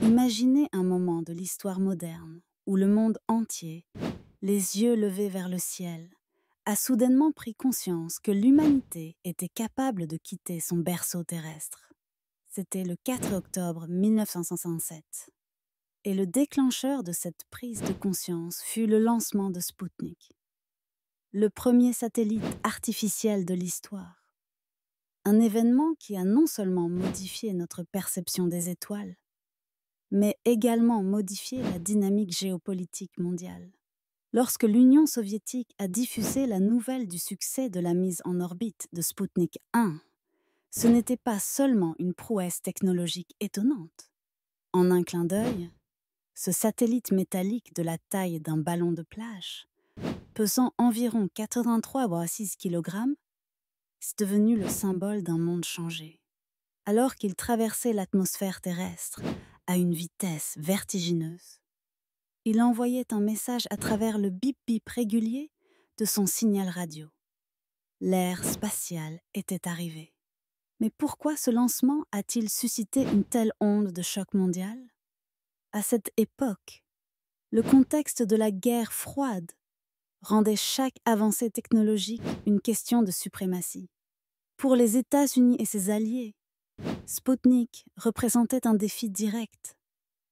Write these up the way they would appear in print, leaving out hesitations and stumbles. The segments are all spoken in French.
Imaginez un moment de l'histoire moderne où le monde entier, les yeux levés vers le ciel, a soudainement pris conscience que l'humanité était capable de quitter son berceau terrestre. C'était le 4 octobre 1967. Et le déclencheur de cette prise de conscience fut le lancement de Spoutnik, le premier satellite artificiel de l'histoire. Un événement qui a non seulement modifié notre perception des étoiles, mais également modifié la dynamique géopolitique mondiale. Lorsque l'Union soviétique a diffusé la nouvelle du succès de la mise en orbite de Spoutnik 1, ce n'était pas seulement une prouesse technologique étonnante. En un clin d'œil, ce satellite métallique de la taille d'un ballon de plage, pesant environ 83,6 kg, est devenu le symbole d'un monde changé. Alors qu'il traversait l'atmosphère terrestre à une vitesse vertigineuse, il envoyait un message à travers le bip-bip régulier de son signal radio. L'ère spatiale était arrivée. Mais pourquoi ce lancement a-t-il suscité une telle onde de choc mondial? À cette époque, le contexte de la guerre froide rendait chaque avancée technologique une question de suprématie. Pour les États-Unis et ses alliés, Spoutnik représentait un défi direct.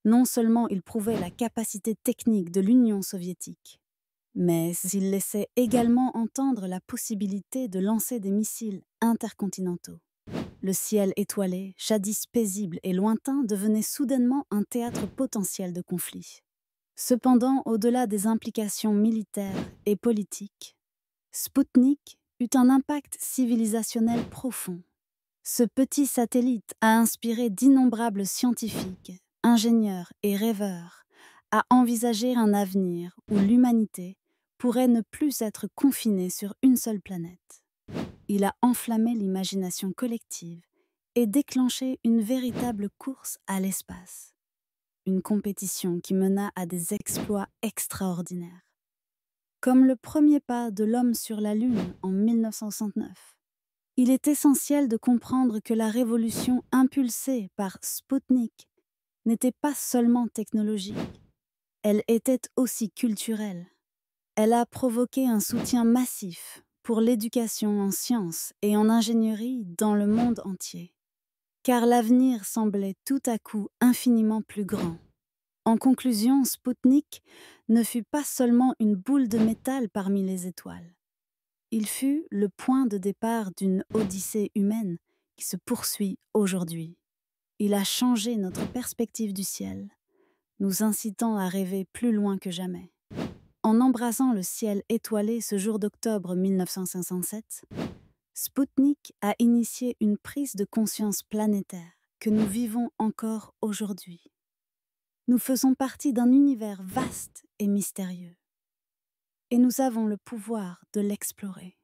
Non seulement il prouvait la capacité technique de l'Union soviétique, mais il laissait également entendre la possibilité de lancer des missiles intercontinentaux. Le ciel étoilé, jadis paisible et lointain, devenait soudainement un théâtre potentiel de conflit. Cependant, au-delà des implications militaires et politiques, Spoutnik eut un impact civilisationnel profond. Ce petit satellite a inspiré d'innombrables scientifiques, ingénieurs et rêveurs à envisager un avenir où l'humanité pourrait ne plus être confinée sur une seule planète. Il a enflammé l'imagination collective et déclenché une véritable course à l'espace. Une compétition qui mena à des exploits extraordinaires. Comme le premier pas de l'homme sur la Lune en 1969. Il est essentiel de comprendre que la révolution impulsée par Spoutnik n'était pas seulement technologique, elle était aussi culturelle. Elle a provoqué un soutien massif pour l'éducation en sciences et en ingénierie dans le monde entier, car l'avenir semblait tout à coup infiniment plus grand. En conclusion, Spoutnik ne fut pas seulement une boule de métal parmi les étoiles. Il fut le point de départ d'une odyssée humaine qui se poursuit aujourd'hui. Il a changé notre perspective du ciel, nous incitant à rêver plus loin que jamais. En embrasant le ciel étoilé ce jour d'octobre 1967, Spoutnik a initié une prise de conscience planétaire que nous vivons encore aujourd'hui. Nous faisons partie d'un univers vaste et mystérieux, et nous avons le pouvoir de l'explorer.